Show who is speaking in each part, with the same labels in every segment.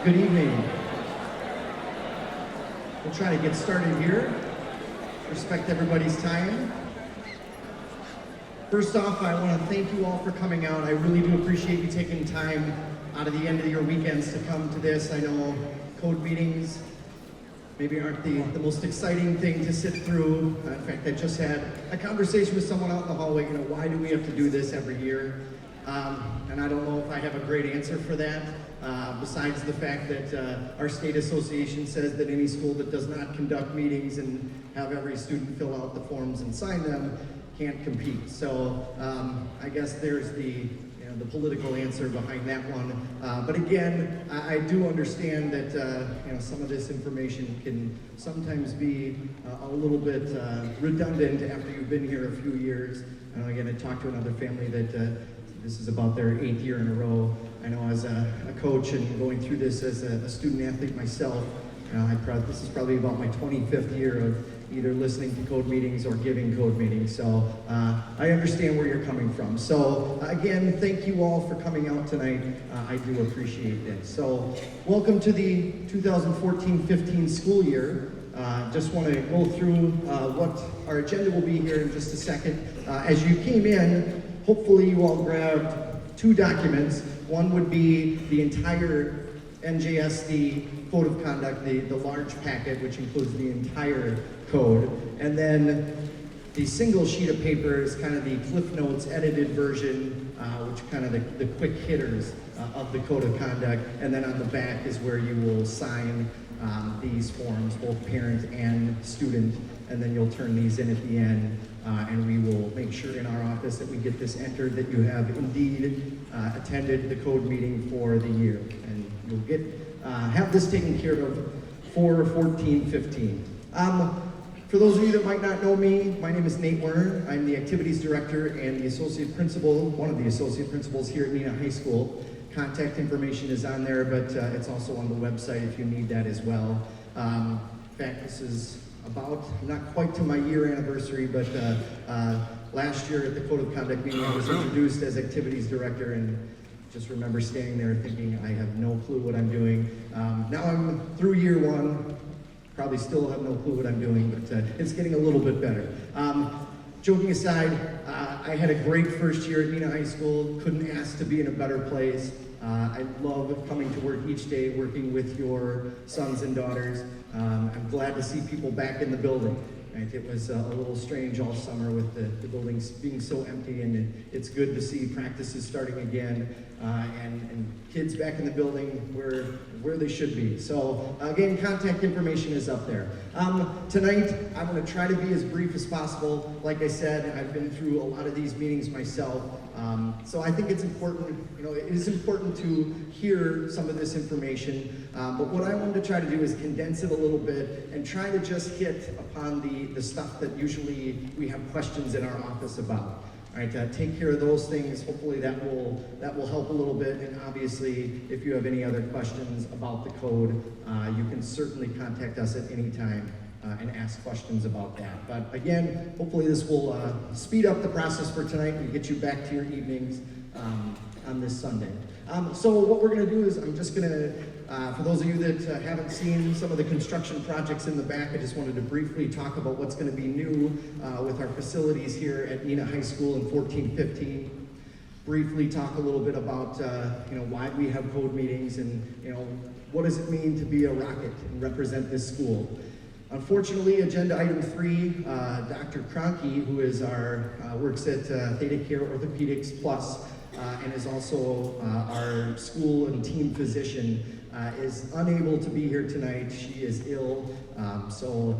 Speaker 1: Good evening. We'll try to get started here. Respect everybody's time. First off, I want to thank you all for coming out. I really do appreciate you taking time out of the end of your weekends to come to this. I know code meetings maybe aren't the most exciting thing to sit through. In fact, I just had a conversation with someone out in the hallway, why do we have to do this every year? And I don't know if I have a great answer for that, besides the fact that our state association says that any school that does not conduct meetings and have every student fill out the forms and sign them can't compete. So I guess there's the political answer behind that one. But again, I do understand that some of this information can sometimes be a little bit redundant after you've been here a few years. Again, I talked to another family that this is about their 8th year in a row. I know as a coach and going through this as a student athlete myself, this is probably about my 25th year of either listening to code meetings or giving code meetings. So I understand where you're coming from. So again, thank you all for coming out tonight. I do appreciate it. So welcome to the 2014-15 school year. Just want to go through what our agenda will be here in just a second. As you came in, hopefully you all grabbed 2 documents. One would be the entire NJSD Code of Conduct, the large packet, which includes the entire code. And then the single sheet of paper is kind of the Cliff Notes edited version, which kind of the quick hitters of the Code of Conduct. And then on the back is where you will sign these forms, both parent and student. And then you'll turn these in at the end. And we will make sure in our office that we get this entered, that you have indeed attended the code meeting for the year. And you'll get have this taken care of for 14-15. For those of you that might not know me, my name is Nate Werner. I'm the activities director and the associate principal, one of the associate principals here at Neenah High School. Contact information is on there, but it's also on the website if you need that as well. In fact, this is about, not quite to my year anniversary, but last year at the Code of Conduct meeting, I was introduced as activities director, and just remember standing there thinking, I have no clue what I'm doing. Now I'm through year 1, probably still have no clue what I'm doing, but it's getting a little bit better. Joking aside, I had a great first year at Neenah High School, couldn't ask to be in a better place. I love coming to work each day, working with your sons and daughters. I'm glad to see people back in the building. Right? It was a little strange all summer with the buildings being so empty, and it's good to see practices starting again and kids back in the building where they should be. So again, contact information is up there. Tonight, I'm going to try to be as brief as possible. Like I said, I've been through a lot of these meetings myself. So I think it's important, it is important to hear some of this information, but what I wanted to try to do is condense it a little bit and try to just hit upon the stuff that usually we have questions in our office about. All right, take care of those things. Hopefully that will help a little bit, and obviously if you have any other questions about the code, you can certainly contact us at any time and ask questions about that. But again, hopefully this will speed up the process for tonight and get you back to your evenings on this Sunday. So what we're going to do is I'm just going to, for those of you that haven't seen some of the construction projects in the back, I just wanted to briefly talk about what's going to be new with our facilities here at Neenah High School in 14-15. Briefly talk a little bit about why we have code meetings and what does it mean to be a Rocket and represent this school. Unfortunately, agenda item 3, Dr. Cronky, who is works at Theta Care Orthopedics Plus and is also our school and team physician, is unable to be here tonight. She is ill, so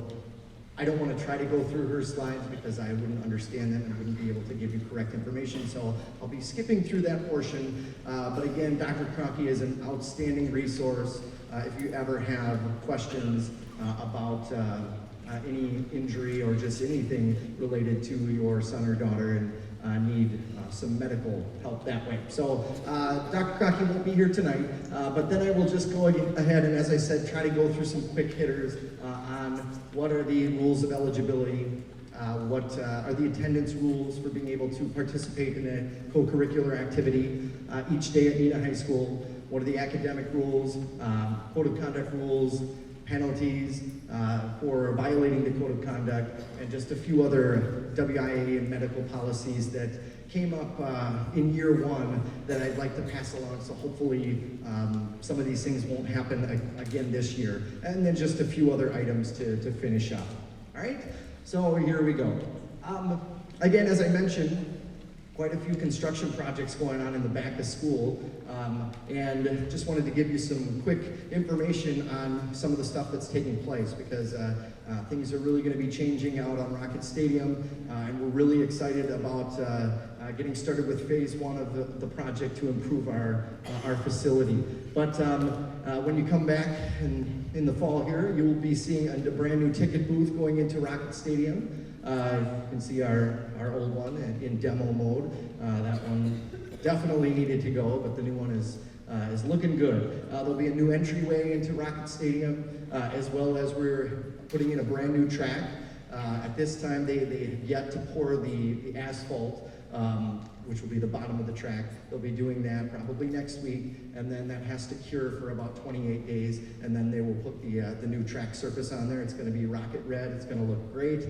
Speaker 1: I don't want to try to go through her slides because I wouldn't understand them and wouldn't be able to give you correct information, so I'll be skipping through that portion. But again, Dr. Cronky is an outstanding resource if you ever have questions about any injury or just anything related to your son or daughter and need some medical help that way. So Dr. Cronky won't be here tonight, but then I will just go ahead and, as I said, try to go through some quick hitters on what are the rules of eligibility, what are the attendance rules for being able to participate in a co-curricular activity each day at Neenah High School. what are the academic rules, code of conduct rules, penalties for violating the code of conduct, and just a few other WIA and medical policies that came up in year one that I'd like to pass along, so hopefully some of these things won't happen again this year. And then just a few other items to finish up. All right, so here we go. Again, as I mentioned, quite a few construction projects going on in the back of school, and just wanted to give you some quick information on some of the stuff that's taking place, because things are really going to be changing out on Rocket Stadium, and we're really excited about getting started with phase one of the project to improve our facility. But when you come back in the fall here, you will be seeing a brand new ticket booth going into Rocket Stadium. You can see our old one in demo mode. That one definitely needed to go, but the new one is looking good. There'll be a new entryway into Rocket Stadium, as well as we're putting in a brand new track. At this time, they have yet to pour the asphalt, which will be the bottom of the track. They'll be doing that probably next week, and then that has to cure for about 28 days, and then they will put the new track surface on there. It's going to be rocket red. It's going to look great.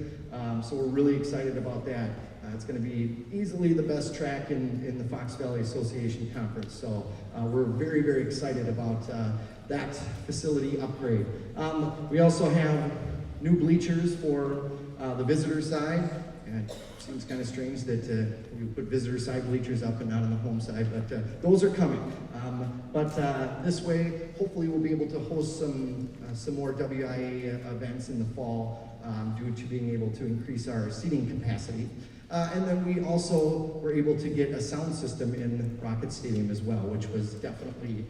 Speaker 1: So we're really excited about that. It's going to be easily the best track in the Fox Valley Association Conference. So we're very, very excited about that facility upgrade. We also have new bleachers for the visitor side. And it seems kind of strange that we put visitor side bleachers up and not on the home side, but those are coming. But this way, hopefully we'll be able to host some more WIA events in the fall due to being able to increase our seating capacity. And then we also were able to get a sound system in Rocket Stadium as well, which was definitely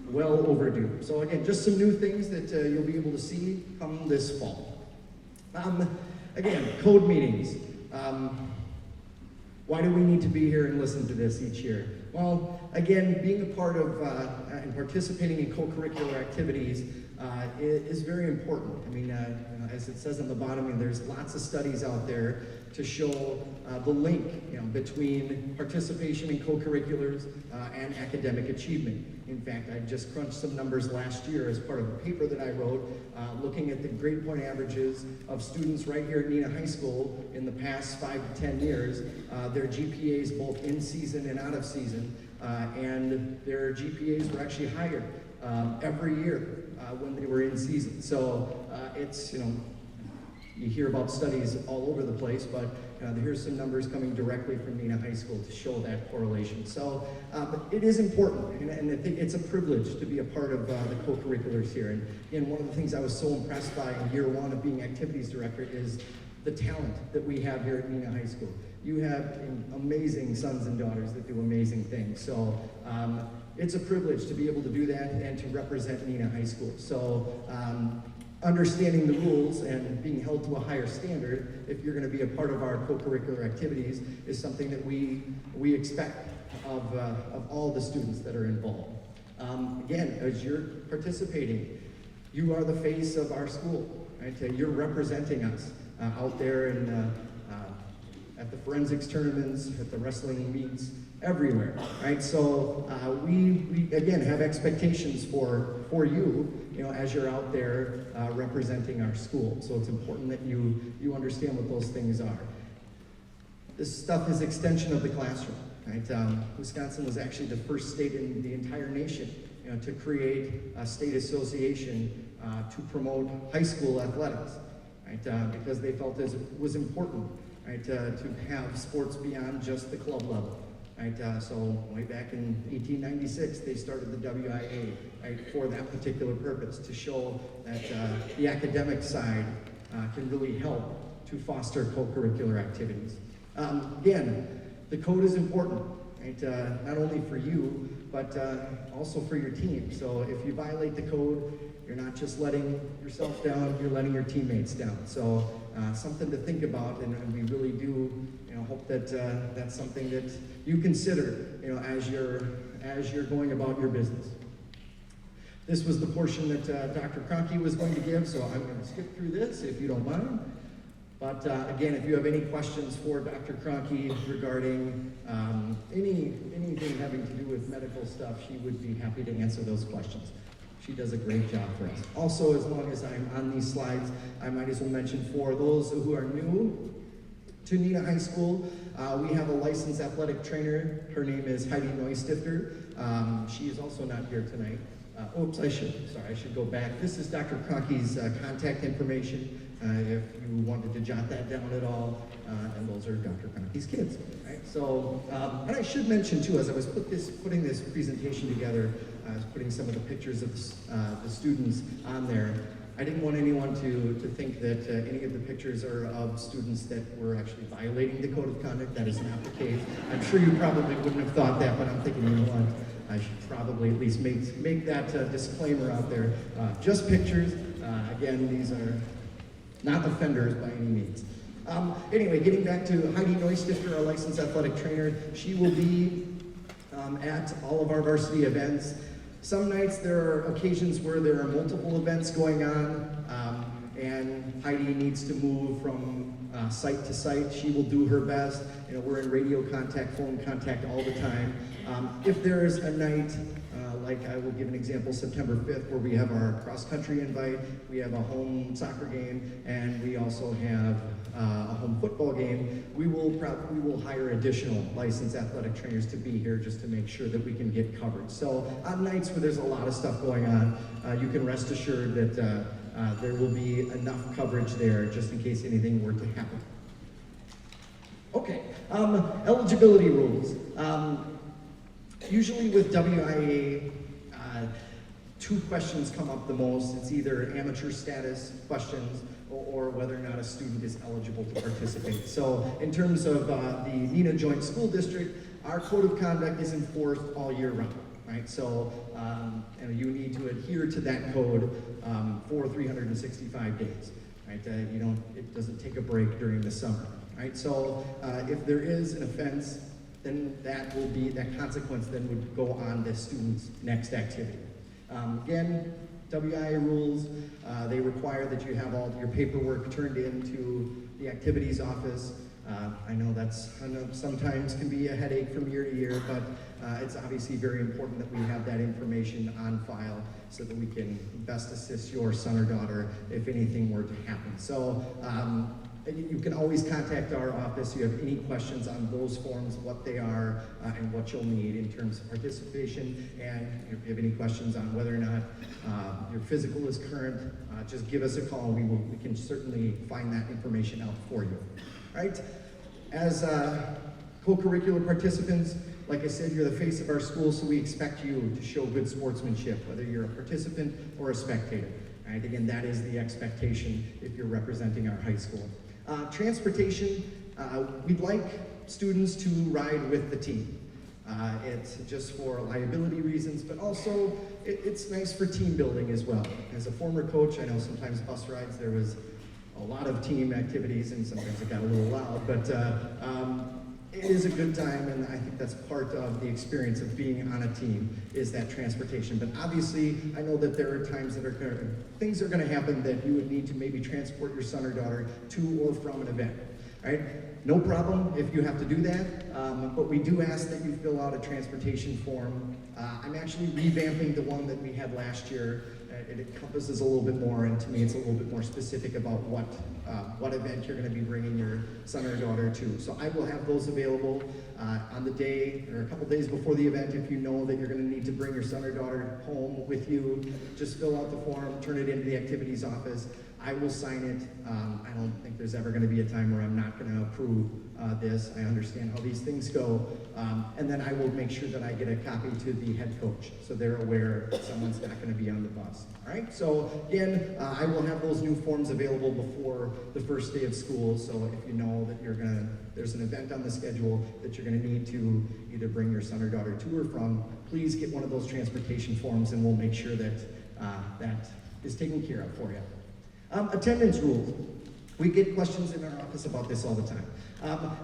Speaker 1: well overdue. So again, just some new things that you'll be able to see come this fall. Again, code meetings. Why do we need to be here and listen to this each year? Well, again, being a part of and participating in co-curricular activities is very important. I mean, as it says on the bottom, there's lots of studies out there to show the link between participation in co-curriculars and academic achievement. In fact, I just crunched some numbers last year as part of a paper that I wrote looking at the grade point averages of students right here at Neenah High School in the past 5 to 10 years, their GPAs both in season and out of season, and their GPAs were actually higher every year when they were in season. So it's, you hear about studies all over the place, but here's some numbers coming directly from Neenah High School to show that correlation. So it is important, and I think it's a privilege to be a part of the co-curriculars here. And one of the things I was so impressed by in year one of being activities director is the talent that we have here at Neenah High School. You have amazing sons and daughters that do amazing things. So it's a privilege to be able to do that and to represent Neenah High School. So understanding the rules and being held to a higher standard, if you're going to be a part of our co-curricular activities, is something that we expect of all the students that are involved. Again, as you're participating, you are the face of our school, right? You're representing us out there and at the forensics tournaments, at the wrestling meets, everywhere, right? So we again have expectations for you, as you're out there representing our school. So it's important that you understand what those things are. This stuff is extension of the classroom, right? Wisconsin was actually the first state in the entire nation, to create a state association to promote high school athletics, right? Because they felt it was important, right, to have sports beyond just the club level. Right, so way back in 1896, they started the WIA, right, for that particular purpose, to show that the academic side can really help to foster co-curricular activities. Again, the code is important, right, not only for you, but also for your team. So if you violate the code, you're not just letting yourself down, you're letting your teammates down. So something to think about, and we really do hope that that's something that you consider as you're going about your business. This was the portion that Dr. Kroenke was going to give, so I'm going to skip through this if you don't mind. But again, if you have any questions for Dr. Kroenke regarding anything having to do with medical stuff, she would be happy to answer those questions. She does a great job for us. Also, as long as I'm on these slides, I might as well mention for those who are new to Neenah High School, we have a licensed athletic trainer. Her name is Heidi Neustifter. She is also not here tonight. I should go back. This is Dr. Kroenke's contact information, if you wanted to jot that down at all, and those are Dr. Kroenke's kids, right? So, and I should mention too, as I was putting this presentation together, I was putting some of the pictures of the students on there. I didn't want anyone to think that any of the pictures are of students that were actually violating the code of conduct. That is not the case. I'm sure you probably wouldn't have thought that, but I'm thinking, you know what? I should probably at least make that disclaimer out there. Just pictures. Again, these are not offenders by any means. Anyway, getting back to Heidi Neustifter, our licensed athletic trainer, she will be at all of our varsity events. Some nights there are occasions where there are multiple events going on, and Heidi needs to move from site to site. She will do her best. You know, we're in radio contact, phone contact all the time. If there is a night, like I will give an example, September 5th, where we have our cross-country invite, we have a home soccer game, and we also have a home football game, we will hire additional licensed athletic trainers to be here just to make sure that we can get covered. So on nights where there's a lot of stuff going on, you can rest assured that there will be enough coverage there just in case anything were to happen. Okay, eligibility rules. Usually with WIA, two questions come up the most. It's either amateur status questions or whether or not a student is eligible to participate. So in terms of the Neenah Joint School District, our code of conduct is enforced all year round, right? So and you need to adhere to that code for 365 days, right? It doesn't take a break during the summer, right? So if there is an offense, then that consequence then would go on the student's next activity. Again, WIA rules, they require that you have all your paperwork turned into the activities office. I know sometimes can be a headache from year to year, but it's obviously very important that we have that information on file so that we can best assist your son or daughter if anything were to happen. So you can always contact our office if you have any questions on those forms, what they are, and what you'll need in terms of participation. And if you have any questions on whether or not your physical is current, just give us a call. We can certainly find that information out for you. All right? As co-curricular participants, like I said, you're the face of our school, so we expect you to show good sportsmanship, whether you're a participant or a spectator. All right? Again, that is the expectation if you're representing our high school. Transportation, we'd like students to ride with the team. It's just for liability reasons, but also it's nice for team building as well. As a former coach, I know sometimes bus rides, there was a lot of team activities and sometimes it got a little loud, but it is a good time, and I think that's part of the experience of being on a team is that transportation. But obviously, I know that there are times that things are going to happen that you would need to maybe transport your son or daughter to or from an event. Right? No problem if you have to do that, but we do ask that you fill out a transportation form. I'm actually revamping the one that we had last year. It encompasses a little bit more, and to me it's a little bit more specific about what event you're going to be bringing your son or daughter to. So I will have those available on the day or a couple days before the event. If you know that you're going to need to bring your son or daughter home with you, just fill out the form, turn it into the activities office. I will sign it. I don't think there's ever going to be a time where I'm not going to approve this. I understand how these things go. And then I will make sure that I get a copy to the head coach so they're aware someone's not going to be on the bus. All right? So again, I will have those new forms available before the first day of school. So if you know that there's an event on the schedule that you're going to need to either bring your son or daughter to or from, please get one of those transportation forms and we'll make sure that that is taken care of for you. Attendance rules. We get questions in our office about this all the time.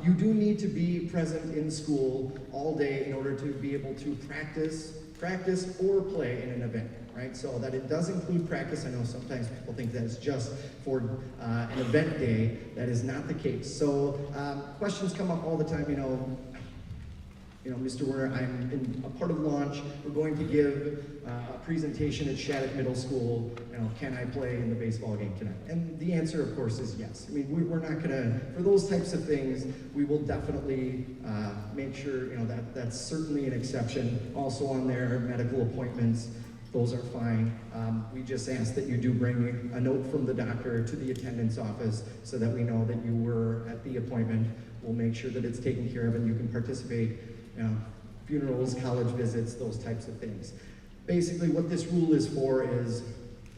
Speaker 1: You do need to be present in school all day in order to be able to practice or play in an event, right? So that it does include practice. I know sometimes people think that it's just for an event day. That is not the case. So questions come up all the time, Mr. Werner, I'm in a part of launch. We're going to give a presentation at Shattuck Middle School. Can I play in the baseball game tonight? And the answer, of course, is yes. I mean, we're not gonna, for those types of things, we will definitely make sure, that's certainly an exception. Also on there, medical appointments, those are fine. We just ask that you do bring a note from the doctor to the attendance office so that we know that you were at the appointment. We'll make sure that it's taken care of and you can participate. Funerals, college visits, those types of things. Basically, what this rule is for is,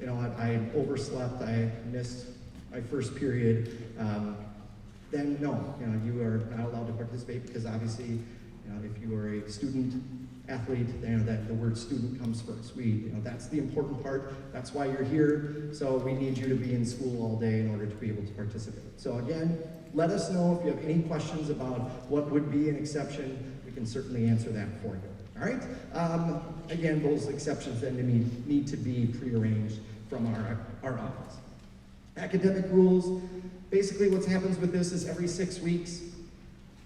Speaker 1: I overslept, I missed my first period, then no, you are not allowed to participate because obviously, if you are a student athlete, that the word student comes first. That's the important part. That's why you're here. So we need you to be in school all day in order to be able to participate. So again, let us know if you have any questions about what would be an exception. We can certainly answer that for you. All right? Again, those exceptions then need to be prearranged from our office. Academic rules. Basically, what happens with this is every 6 weeks,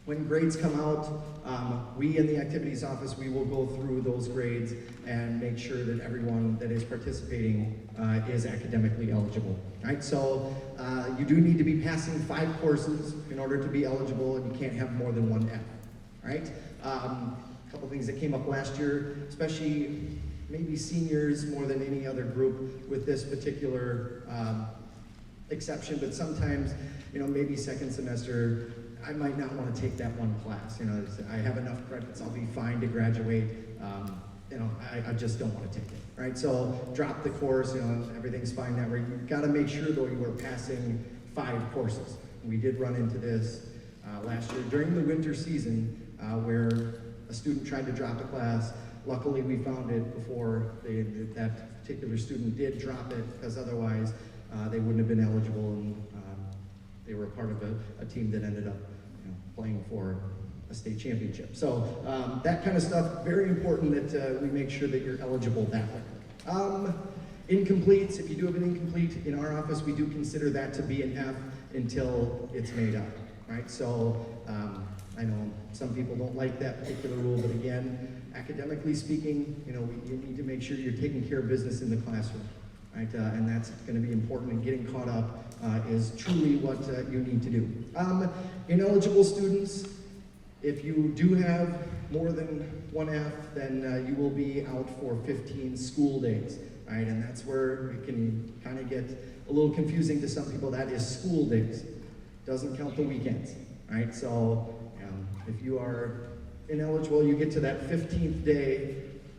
Speaker 1: when grades come out, we in the activities office, we will go through those grades and make sure that everyone that is participating is academically eligible. Right? So you do need to be passing 5 courses in order to be eligible, and you can't have more than 1 F. Right? A couple things that came up last year, especially maybe seniors more than any other group with this particular exception, but sometimes, maybe second semester, I might not want to take that one class. I have enough credits, I'll be fine to graduate. I just don't want to take it, right? So drop the course, everything's fine that way. You've got to make sure though you are passing 5 courses. We did run into this last year during the winter season where a student tried to drop a class. Luckily we found it before that particular student did drop it, because otherwise they wouldn't have been eligible, and they were a part of a team that ended up playing for a state championship. So that kind of stuff, very important that we make sure that you're eligible that way. Incompletes, if you do have an incomplete in our office, we do consider that to be an F until it's made up, right? So I know some people don't like that particular rule, but again, academically speaking, you need to make sure you're taking care of business in the classroom, right? And that's going to be important, and getting caught up is truly what you need to do. Ineligible students, if you do have more than 1 F, then you will be out for 15 school days, right? And that's where it can kind of get a little confusing to some people. That is school days. Doesn't count the weekends, right? So if you are ineligible, you get to that 15th day,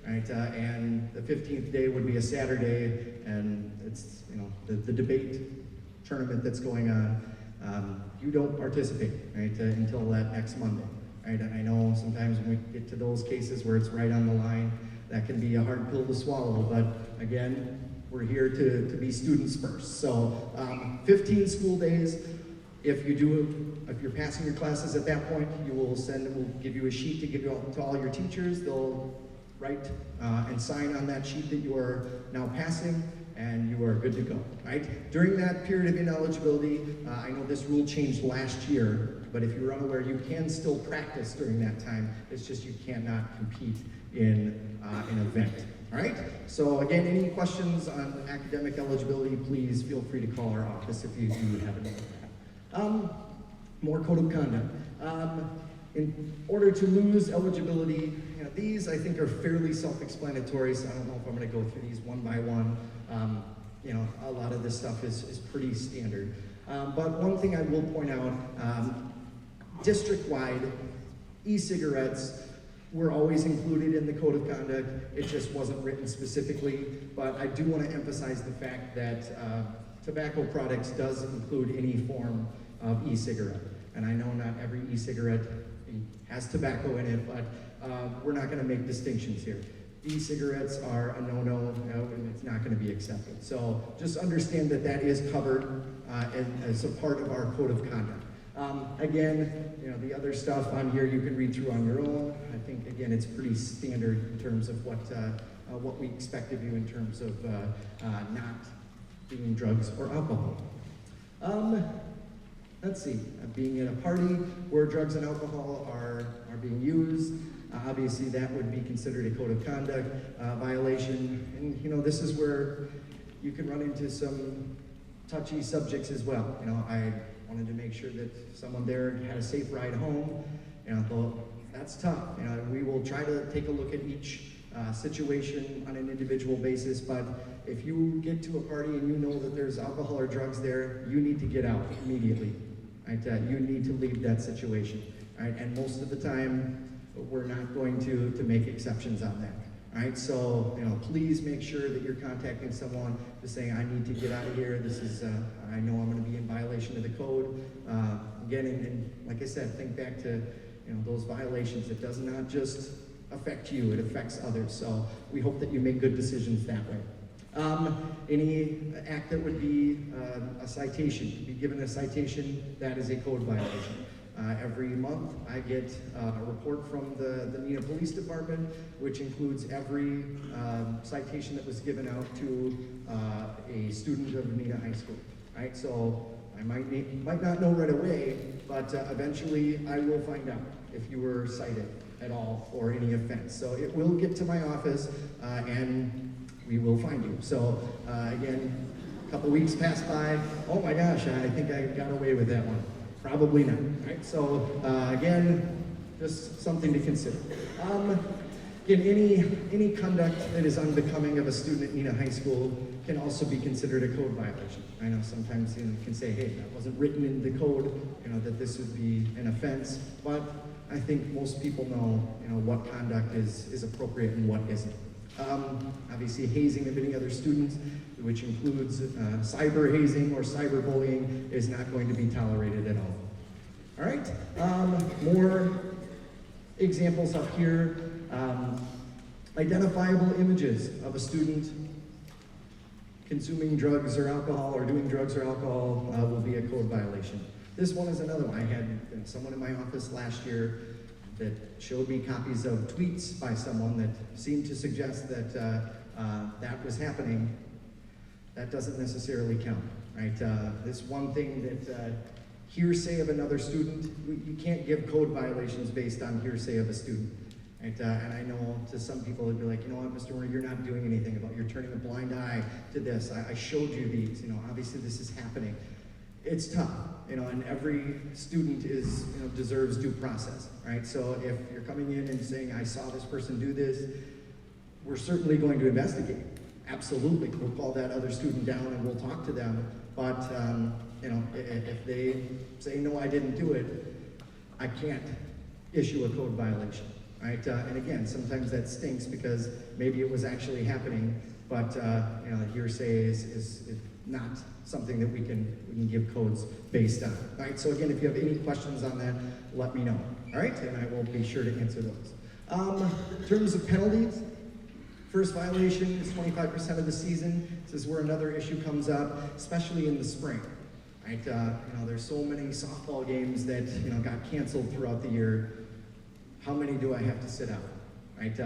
Speaker 1: right? And the 15th day would be a Saturday, and it's the debate tournament that's going on. You don't participate, right, until that next Monday, right? And I know sometimes when we get to those cases where it's right on the line, that can be a hard pill to swallow, but again, we're here to be students first. So 15 school days. If you're passing your classes at that point, we'll give you a sheet to give to all your teachers. They'll write and sign on that sheet that you are now passing, and you are good to go, right? During that period of ineligibility, I know this rule changed last year, but if you're unaware, you can still practice during that time. It's just you cannot compete in an event, all right? So again, any questions on academic eligibility, please feel free to call our office if you have any. More code of conduct. In order to lose eligibility, these I think are fairly self-explanatory, so I don't know if I'm going to go through these one by one. A lot of this stuff is pretty standard. But one thing I will point out, district-wide, e-cigarettes were always included in the code of conduct. It just wasn't written specifically, but I do want to emphasize the fact that tobacco products does include any form of e-cigarette. And I know not every e-cigarette has tobacco in it, but we're not going to make distinctions here. E-cigarettes are a no-no, and it's not going to be accepted. So just understand that that is covered as a part of our code of conduct. Again, the other stuff on here you can read through on your own. I think, again, it's pretty standard in terms of what we expect of you in terms of not doing drugs or alcohol. Let's see, being at a party where drugs and alcohol are being used. Obviously, that would be considered a code of conduct violation. And, this is where you can run into some touchy subjects as well. I wanted to make sure that someone there had a safe ride home. That's tough. We will try to take a look at each situation on an individual basis, but if you get to a party and you know that there's alcohol or drugs there, you need to get out immediately. Right? You need to leave that situation. Right? And most of the time, we're not going to make exceptions on that. Right? So, please make sure that you're contacting someone just saying, I need to get out of here. This is, I know I'm going to be in violation of the code. Again, and like I said, think back to, those violations. It does not just affect you, it affects others. So we hope that you make good decisions that way. Any act that would be a citation, to be given a citation, that is a code violation. Every month I get a report from the Neenah Police Department, which includes every citation that was given out to a student of Neenah High School. Right? So I might not know right away, but eventually I will find out if you were cited at all for any offense. So it will get to my office and we will find you. So again, a couple weeks pass by, oh my gosh, I think I got away with that one. Probably not, right? So again, just something to consider. Again, any conduct that is unbecoming of a student at Neenah High School can also be considered a code violation. I know sometimes you can say, hey, that wasn't written in the code, that this would be an offense, but I think most people know, what conduct is appropriate and what isn't. Obviously, hazing of any other students, which includes cyber hazing or cyberbullying, is not going to be tolerated at all. All right, more examples up here. Identifiable images of a student consuming drugs or alcohol or doing drugs or alcohol will be a code violation. This one is another one. I had someone in my office last year that showed me copies of tweets by someone that seemed to suggest that that was happening. That doesn't necessarily count, right? This one thing that hearsay of another student, you can't give code violations based on hearsay of a student. Right? And I know to some people it'd be like, what, Mr. Moore, you're not doing anything about it. You're turning a blind eye to this. I showed you these. Obviously this is happening. It's tough, and every student deserves due process, right? So if you're coming in and saying, I saw this person do this, we're certainly going to investigate. Absolutely, we'll call that other student down and we'll talk to them. But if they say, no, I didn't do it, I can't issue a code violation, right? And again, sometimes that stinks because maybe it was actually happening, but hearsay is not something that we can give codes based on. All right, so again, if you have any questions on that, let me know. All right, and I will be sure to answer those. In terms of penalties, first violation is 25% of the season. This is where another issue comes up, especially in the spring. Right, there's so many softball games that got canceled throughout the year. How many do I have to sit out? Right,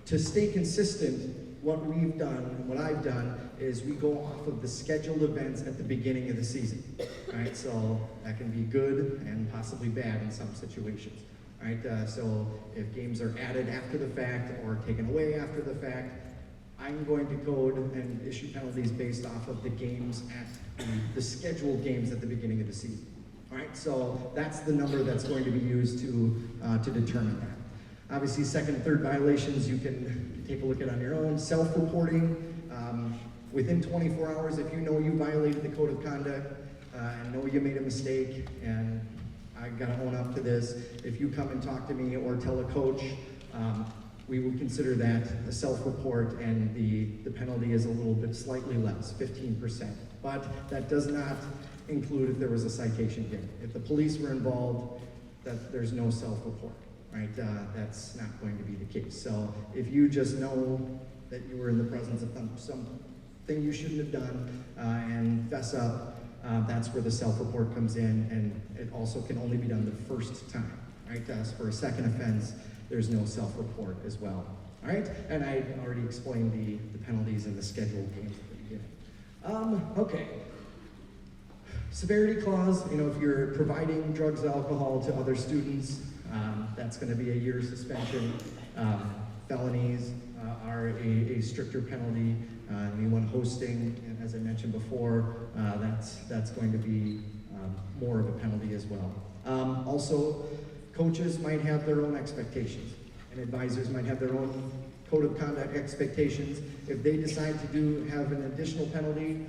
Speaker 1: to stay consistent, what we've done, and what I've done, is we go off of the scheduled events at the beginning of the season, right? So that can be good and possibly bad in some situations, right? So if games are added after the fact or taken away after the fact, I'm going to code and issue penalties based off of the games at the scheduled games at the beginning of the season, all right? So that's the number that's going to be used to determine that. Obviously, second and third violations you can take a look at on your own. Self-reporting, within 24 hours, if you know you violated the code of conduct and know you made a mistake, and I gotta own up to this, if you come and talk to me or tell a coach, we will consider that a self-report, and the penalty is a little bit slightly less, 15%. But that does not include if there was a citation given. If the police were involved, there's no self-report. Right, that's not going to be the case. So if you just know that you were in the presence of something you shouldn't have done and fess up, that's where the self-report comes in, and it also can only be done the first time. Right, so for a second offense, there's no self-report as well. All right, and I already explained the penalties and the scheduled games at the beginning. Okay. Severity clause, if you're providing drugs, alcohol to other students, That's going to be a year suspension. Felonies are a stricter penalty. Anyone hosting, and as I mentioned before, that's going to be more of a penalty as well. Also, coaches might have their own expectations, and advisors might have their own code of conduct expectations. If they decide to have an additional penalty,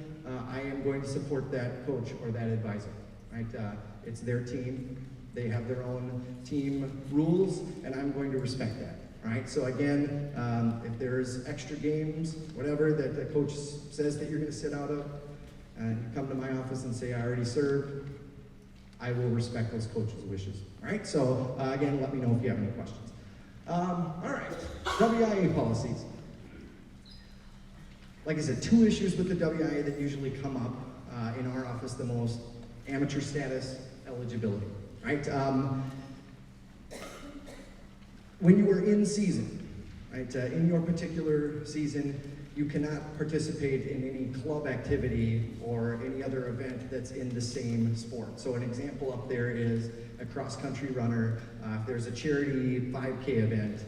Speaker 1: I am going to support that coach or that advisor. Right? It's their team. They have their own team rules, and I'm going to respect that. Right? So again, if there's extra games, whatever, that the coach says that you're going to sit out of, and you come to my office and say, I already served, I will respect those coaches' wishes. All right? So again, let me know if you have any questions. All right, WIA policies. Like I said, 2 issues with the WIA that usually come up in our office the most: amateur status, eligibility. Right? When you are in season, right, in your particular season, you cannot participate in any club activity or any other event that's in the same sport. So an example up there is a cross-country runner. If there's a charity 5K event,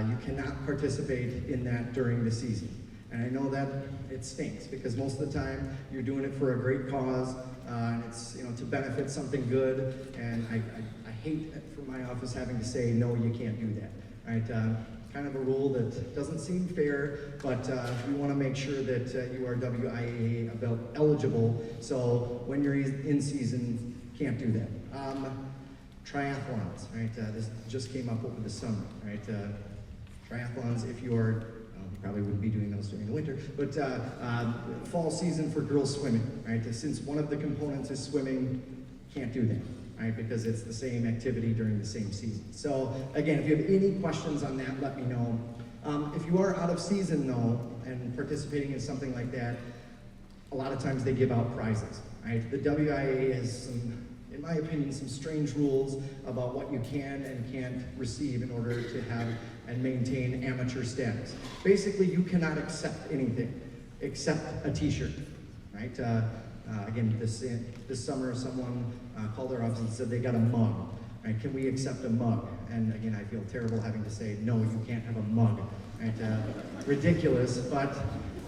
Speaker 1: you cannot participate in that during the season. And I know that it stinks because most of the time you're doing it for a great cause, and it's to benefit something good. And I hate for my office having to say, no, you can't do that. Right? Kind of a rule that doesn't seem fair, but we want to make sure that you are WIA eligible. So when you're in season, can't do that. Triathlons, right? This just came up over the summer, right? Triathlons, if you are, you probably wouldn't be doing those during the winter, but fall season for girls swimming, right? Since one of the components is swimming, can't do that. Right, because it's the same activity during the same season. So again, if you have any questions on that, let me know. If you are out of season though, and participating in something like that, a lot of times they give out prizes. Right? The WIA has some, in my opinion, some strange rules about what you can and can't receive in order to have and maintain amateur status. Basically, you cannot accept anything except a t-shirt. Right? Again, this summer, someone called our office and said they got a mug. Right? Can we accept a mug? And again, I feel terrible having to say, no, you can't have a mug. Right? Ridiculous, but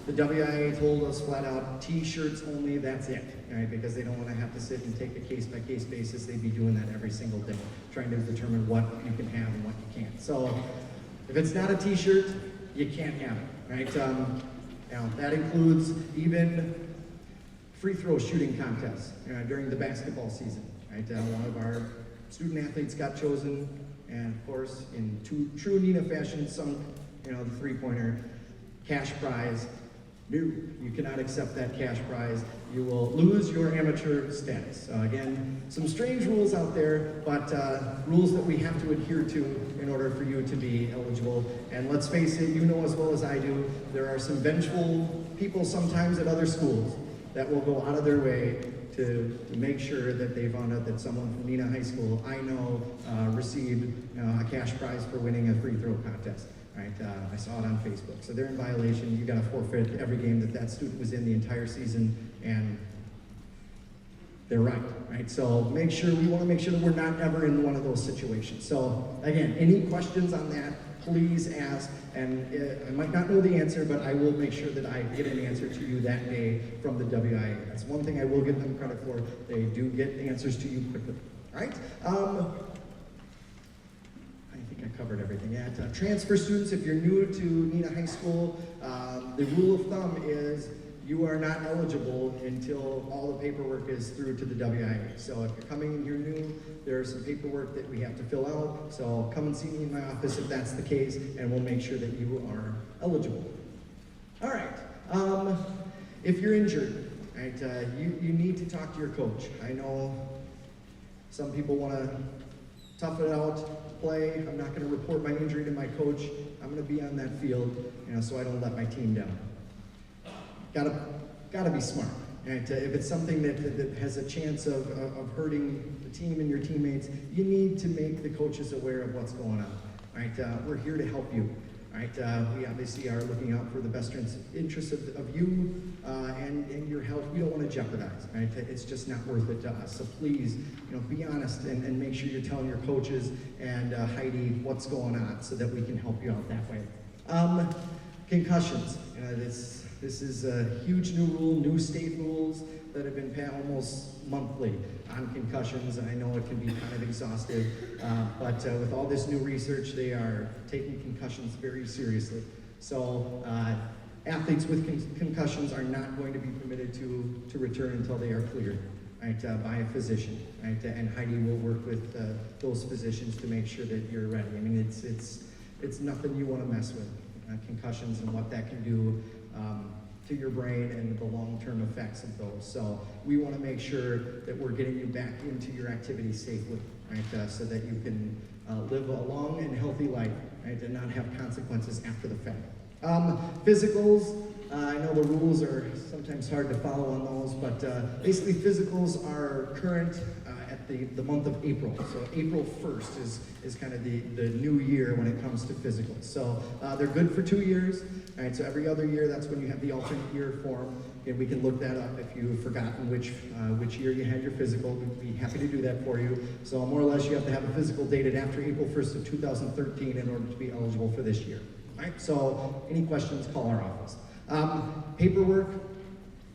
Speaker 1: the WIA told us flat out, t-shirts only, that's it. Right? Because they don't want to have to sit and take a case-by-case basis. They'd be doing that every single day, trying to determine what you can have and what you can't. So if it's not a t-shirt, you can't have it. Right? Now, that includes even free throw shooting contests during the basketball season. Right? One of our student athletes got chosen, and of course, in true Neenah fashion, sunk the three-pointer. Cash prize. No, you cannot accept that cash prize. You will lose your amateur status. Again, some strange rules out there, but rules that we have to adhere to in order for you to be eligible. And let's face it, you know as well as I do, there are some vengeful people sometimes at other schools that will go out of their way to make sure that they found out that someone from Neenah High School, I know, received a cash prize for winning a free throw contest. Right? I saw it on Facebook. So they're in violation. You got to forfeit every game that student was in the entire season, and they're right. Right? So we want to make sure that we're not ever in one of those situations. So again, any questions on that, please ask. And I might not know the answer, but I will make sure that I get an answer to you that day from the WIA. That's one thing I will give them credit for. They do get answers to you quickly. All right? I think I covered everything. Yeah, transfer students, if you're new to Neenah High School, the rule of thumb is you are not eligible until all the paperwork is through to the WIA. So if you're coming in here new, there's some paperwork that we have to fill out. So come and see me in my office if that's the case, and we'll make sure that you are eligible. All right. If you're injured, right, you need to talk to your coach. I know some people want to tough it out, play. I'm not going to report my injury to my coach. I'm going to be on that field, so I don't let my team down. Gotta be smart. Right? If it's something that has a chance of hurting the team and your teammates, you need to make the coaches aware of what's going on. Right? We're here to help you. All right, we obviously are looking out for the best interests of you and your health. We don't want to jeopardize, right? It's just not worth it to us. So please, be honest and make sure you're telling your coaches and Heidi what's going on so that we can help you out that way. Concussions. This is a huge new rule, new state rules that have been passed almost monthly on concussions, and I know it can be kind of exhaustive, but with all this new research, they are taking concussions very seriously. So athletes with concussions are not going to be permitted to return until they are cleared, right, by a physician, right, and Heidi will work with those physicians to make sure that you're ready. I mean, it's nothing you want to mess with, concussions and what that can do to your brain and the long-term effects of those. So we want to make sure that we're getting you back into your activity safely, right, so that you can live a long and healthy life, right, and not have consequences after the fact. Physicals, I know the rules are sometimes hard to follow on those, but basically physicals are current at the month of April. So April 1st is kind of the new year when it comes to physicals. So they're good for 2 years. All right, so every other year, that's when you have the alternate year form. And we can look that up if you've forgotten which year you had your physical. We'd be happy to do that for you. So more or less, you have to have a physical dated after April 1st of 2013 in order to be eligible for this year. All right, so any questions, call our office. Paperwork,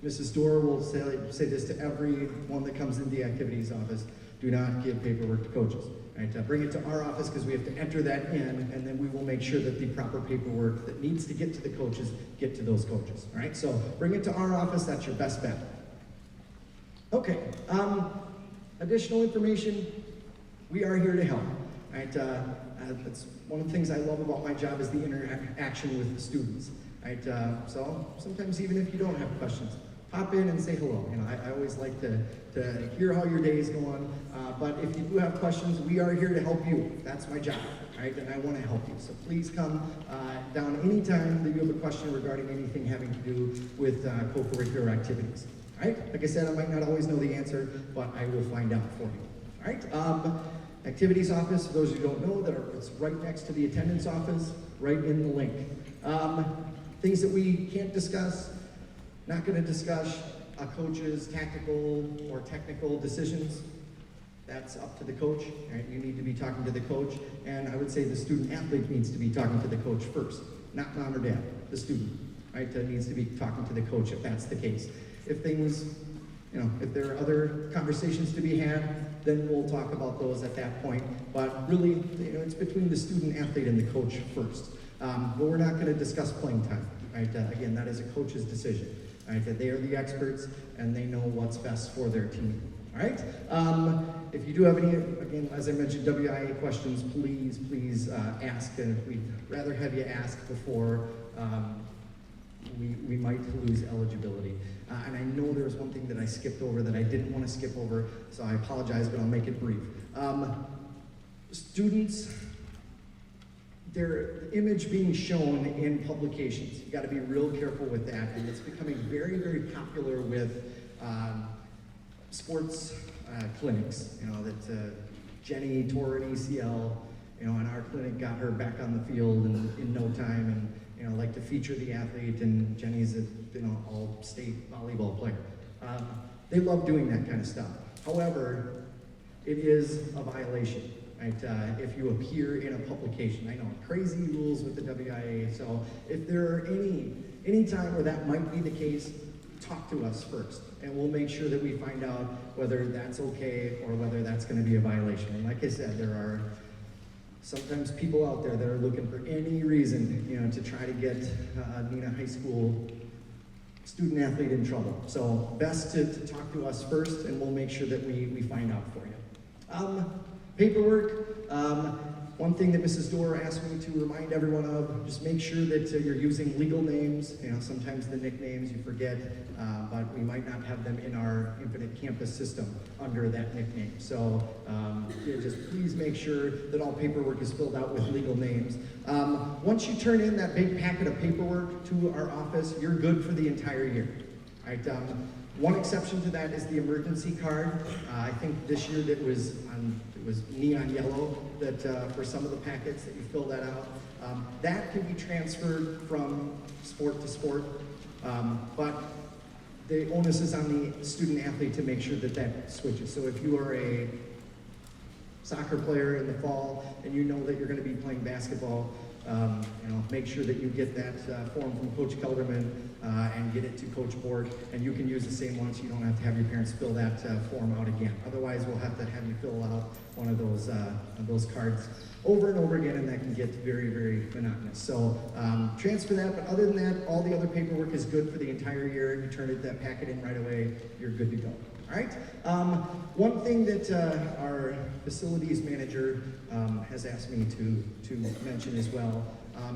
Speaker 1: Mrs. Dorr will say this to everyone that comes into the activities office: do not give paperwork to coaches. Right, bring it to our office because we have to enter that in, and then we will make sure that the proper paperwork that needs to get to the coaches get to those coaches. All right, so bring it to our office. That's your best bet. Okay, additional information. We are here to help. Right, that's one of the things I love about my job is the interaction with the students. Right, so sometimes even if you don't have questions, pop in and say hello. I always like to hear how your day is going. But if you do have questions, we are here to help you. That's my job, right? And I want to help you. So please come down anytime that you have a question regarding anything having to do with co-curricular activities. All right? Like I said, I might not always know the answer, but I will find out for you. All right? Activities office, for those who don't know, it's right next to the attendance office, right in the link. Things that we can't discuss. Not going to discuss a coach's tactical or technical decisions. That's up to the coach. Right? You need to be talking to the coach, and I would say the student athlete needs to be talking to the coach first, not mom or dad. The student, right, needs to be talking to the coach if that's the case. If things, if there are other conversations to be had, then we'll talk about those at that point. But really, it's between the student athlete and the coach first. But we're not going to discuss playing time. Right? Again, that is a coach's decision. Right, that they are the experts and they know what's best for their team. All right. If you do have any, again, as I mentioned, WIA questions, please ask. And we'd rather have you ask before we might lose eligibility. And I know there was one thing that I skipped over that I didn't want to skip over, so I apologize, but I'll make it brief. Students. Their image being shown in publications. You got to be real careful with that, and it's becoming very, very popular with sports clinics. That Jenny tore an ACL, and our clinic got her back on the field in no time, and like to feature the athlete, and Jenny's a all-state volleyball player. They love doing that kind of stuff. However, it is a violation. Right, if you appear in a publication. I know, crazy rules with the WIA, so if there are any time where that might be the case, talk to us first, and we'll make sure that we find out whether that's okay or whether that's going to be a violation. And like I said, there are sometimes people out there that are looking for any reason, to try to get Neenah High School student athlete in trouble. So best to talk to us first, and we'll make sure that we find out for you. Paperwork, one thing that Mrs. Dorr asked me to remind everyone of, just make sure that you're using legal names. Sometimes the nicknames you forget, but we might not have them in our Infinite Campus system under that nickname. So just please make sure that all paperwork is filled out with legal names. Once you turn in that big packet of paperwork to our office, you're good for the entire year. Right? One exception to that is the emergency card. I think this year it was neon yellow that for some of the packets that you fill that out. That can be transferred from sport to sport, but the onus is on the student athlete to make sure that that switches. So if you are a soccer player in the fall and you know that you're going to be playing basketball, make sure that you get that form from Coach Kelderman and get it to Coach Borg, and you can use the same one so you don't have to have your parents fill that form out again. Otherwise, we'll have to have you fill out one of those cards over and over again, and that can get very, very monotonous. So transfer that, but other than that, all the other paperwork is good for the entire year. You turn that packet in right away, you're good to go. All right. One thing that our facilities manager has asked me to mention as well,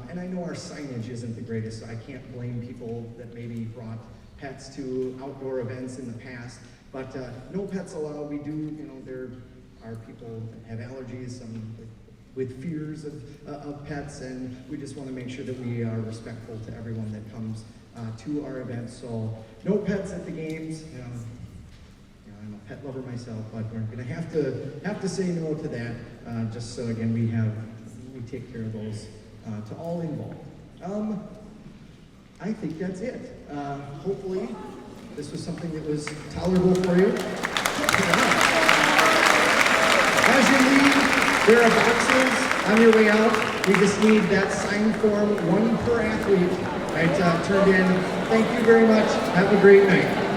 Speaker 1: and I know our signage isn't the greatest, so I can't blame people that maybe brought pets to outdoor events in the past, but no pets allowed. We do, there are people that have allergies, some with fears of pets, and we just want to make sure that we are respectful to everyone that comes to our events. So no pets at the games. I'm a pet lover myself, but we're going to have to say no to that, just so again we take care of those to all involved. I think that's it. Hopefully this was something that was tolerable for you. As you leave, there are boxes on your way out. We just need that signed form, one per athlete, right, turned in. Thank you very much. Have a great night.